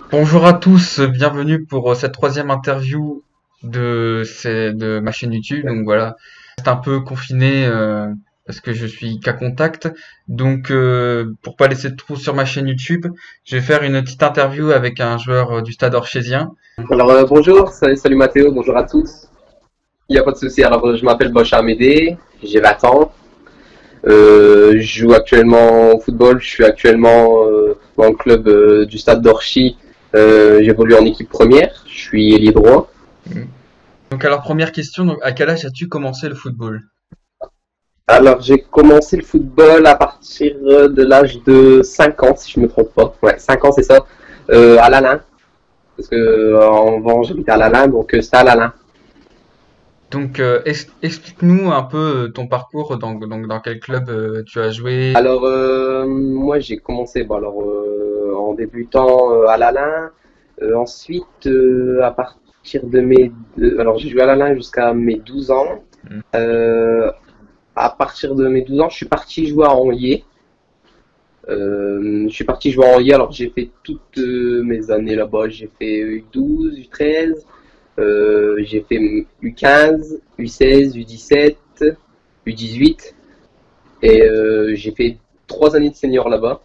Bonjour à tous, bienvenue pour cette troisième interview de ma chaîne YouTube. Donc voilà, c'est un peu confiné parce que je suis qu'à contact. Donc pour pas laisser de trou sur ma chaîne YouTube, je vais faire une petite interview avec un joueur du Stade Orchésien. Alors bonjour, salut Mathéo, bonjour à tous. Il n'y a pas de souci. Alors je m'appelle Bocha Amédée, j'ai 20 ans. Je joue actuellement au football. Je suis actuellement dans le club du Stade d'Orchy. J'évolue en équipe première. Je suis ailier droit. Donc alors première question, donc à quel âge as-tu commencé le football? Alors j'ai commencé le football à partir de l'âge de 5 ans, si je me trompe pas. Ouais, 5 ans c'est ça. À l'Alain. Parce que avant j'habitais à l'Alain, donc c'était à l'Alain. Donc explique-nous un peu ton parcours, dans quel club tu as joué. Alors, moi, j'ai commencé en débutant à l'Alain. Ensuite, à partir de alors, j'ai joué à l'Alain jusqu'à mes 12 ans. Hmm. À partir de mes 12 ans, je suis parti jouer à Anlier. Je suis parti jouer à Anlier, alors j'ai fait toutes mes années là-bas. J'ai fait U12, U13, j'ai fait U15, U16, U17, U18. Et j'ai fait 3 années de senior là-bas.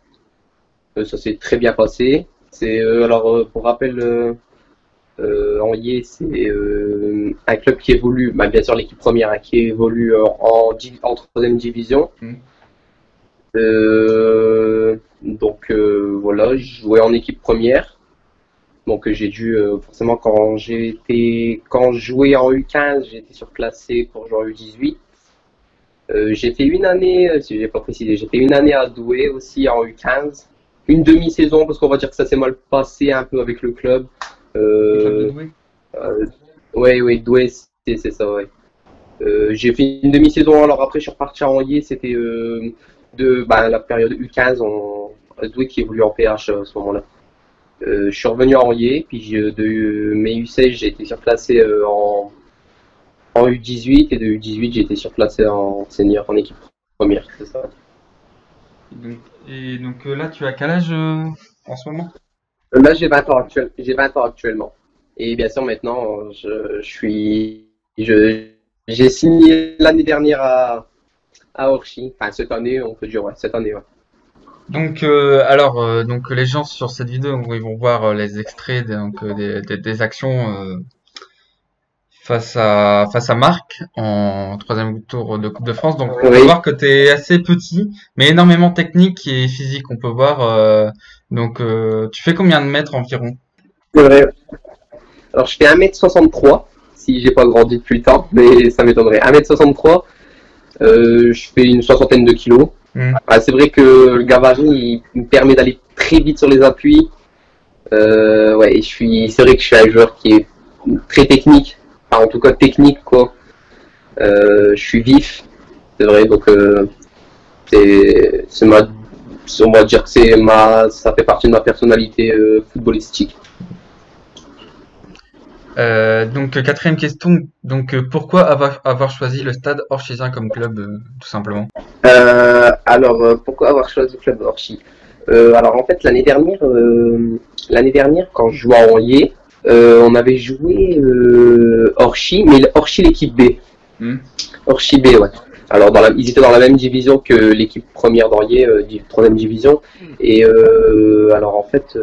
Ça s'est très bien passé. C'est pour rappel, Anlier, c'est un club qui évolue, bah, bien sûr l'équipe première hein, qui évolue en troisième division. Hmm. Voilà, je jouais en équipe première. Donc j'ai dû forcément quand je jouais en U15, j'ai été surclassé pour jouer en U18. J'ai fait une année, si j'ai pas précisé, j'ai fait une année à Douai aussi en U15. Une demi-saison parce qu'on va dire que ça s'est mal passé un peu avec le club. Le club de Euh, Douai? euh, ouais, ouais, Douai, c'est ça, ouais. J'ai fait une demi-saison, alors après je suis reparti en Y, c'était la période U15 Douai qui évolue en PH à ce moment-là. Je suis revenu en Y, puis de mes U16 j'ai été surclassé en U18 et de U18 j'ai été surclassé en senior en équipe première, c'est ça. Et donc là, tu as quel âge en ce moment? Là, j'ai 20 ans actuellement. Et bien sûr, maintenant, j'ai signé l'année dernière à Orchi. Enfin, cette année, on peut dire, ouais, cette année, ouais. Donc les gens sur cette vidéo, ils vont voir les extraits des actions face à Marc en troisième tour de Coupe de France. Donc on peut Oui, voir que tu es assez petit, mais énormément technique et physique. On peut voir. Tu fais combien de mètres environ? c'est vrai. Alors, je fais 1m63, si j'ai pas grandi depuis le temps, mais ça m'étonnerait. 1m63, je fais une soixantaine de kilos. Hmm. Ah, c'est vrai que le gabarit, il me permet d'aller très vite sur les appuis. Ouais, c'est vrai que je suis un joueur qui est très technique. Enfin, en tout cas, technique, quoi. Je suis vif, c'est vrai, donc c'est ma, on va dire que ça fait partie de ma personnalité footballistique. Quatrième question. Pourquoi avoir choisi le Stade Orchésien comme club, tout simplement? Pourquoi avoir choisi le club d'Orchy? Alors en fait, l'année dernière, quand je jouais à Anlier, on avait joué Orchy, mais Orchy l'équipe B. Hmm. Orchi B, ouais. Alors, ils étaient dans la même division que l'équipe première d'Orier, troisième division. Et alors, en fait,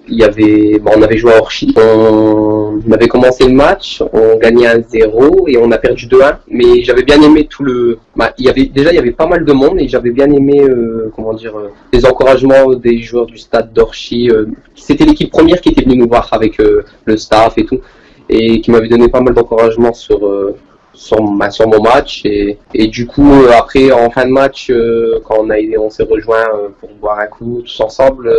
on avait joué à Orchi. On avait commencé le match, on gagnait 1-0 et on a perdu 2-1. Mais j'avais bien aimé il y avait pas mal de monde et j'avais bien aimé, les encouragements des joueurs du stade d'Orchi. C'était l'équipe première qui était venue nous voir avec le staff et tout et qui m'avait donné pas mal d'encouragements sur mon match et du coup après en fin de match quand on s'est rejoint pour boire un coup tous ensemble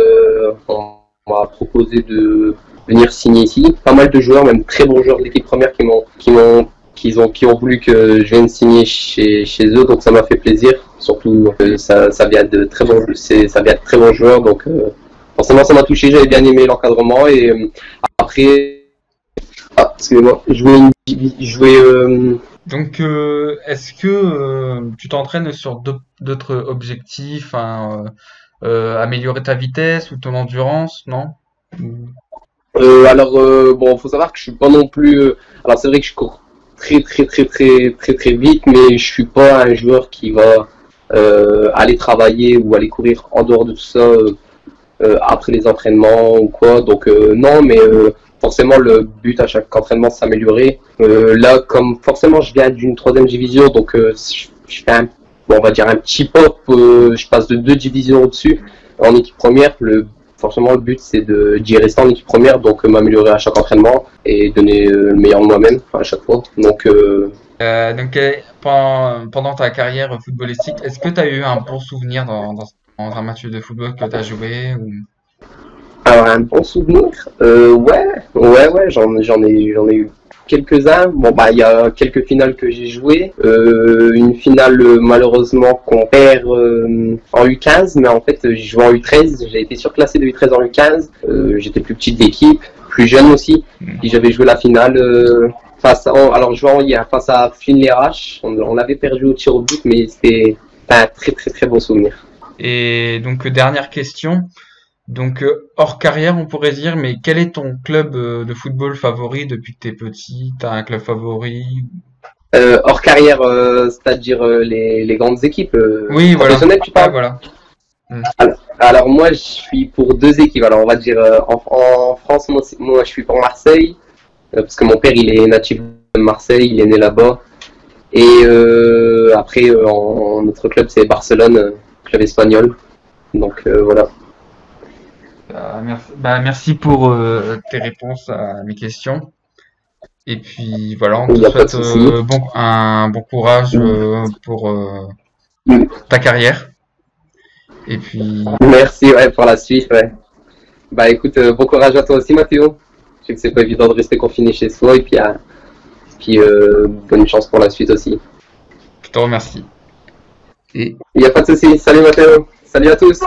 on m'a proposé de venir signer ici pas mal de joueurs même très bons joueurs de l'équipe première qui ont voulu que je vienne signer chez eux donc ça m'a fait plaisir surtout ça vient de très bons ça vient de très bons joueurs donc forcément ça m'a touché j'avais bien aimé l'encadrement et après excusez-moi jouer Est-ce que tu t'entraînes sur d'autres objectifs, hein, améliorer ta vitesse ou ton endurance, non? Ou- Bon, faut savoir que je suis pas non plus. Alors c'est vrai que je cours très vite, mais je suis pas un joueur qui va aller travailler ou aller courir en dehors de tout ça après les entraînements ou quoi. Donc non, mais forcément le but à chaque entraînement c'est s'améliorer. Là, comme forcément je viens d'une troisième division, donc je fais bon, on va dire un petit pop. Je passe de deux divisions au-dessus en équipe première. Forcément, le but, c'est d'y rester en équipe première, donc m'améliorer à chaque entraînement et donner le meilleur de moi-même à chaque fois. Pendant ta carrière footballistique, est-ce que tu as eu un bon souvenir dans un match de football que tu as joué ou... Alors, un bon souvenir, ouais, j'en ai eu quelques-uns. Bon, bah, il y a quelques finales que j'ai jouées. Une finale, malheureusement, qu'on perd en U15, mais en fait, j'ai joué en U13. J'ai été surclassé de U13 en U15. J'étais plus petite d'équipe, plus jeune aussi. Puis j'avais joué la finale alors, jouant hier face à Finlay RH. On avait perdu au tir au but, mais c'était un très bon souvenir. Et donc, dernière question. Donc, hors carrière, on pourrait dire, mais quel est ton club de football favori depuis que t'es petit? T'as un club favori? Hors carrière, c'est-à-dire les grandes équipes Oui, voilà. professionnelles, tu Ah, parles. voilà. Alors moi, je suis pour deux équipes. Alors on va dire en France, moi je suis pour Marseille, parce que mon père il est natif de Marseille, il est né là-bas. Et après, notre club c'est Barcelone, club espagnol. Donc voilà. Merci pour tes réponses à mes questions. Et puis voilà, on Il te n'y a pas de souhaite souci. un bon courage pour ta carrière. Et puis, Merci ouais, pour la suite. Ouais. Bah écoute, bon courage à toi aussi Mathéo. Je sais que c'est pas évident de rester confiné chez soi et puis bonne chance pour la suite aussi. je te remercie. Et Il n'y a pas de souci. Salut Mathéo. Salut à tous.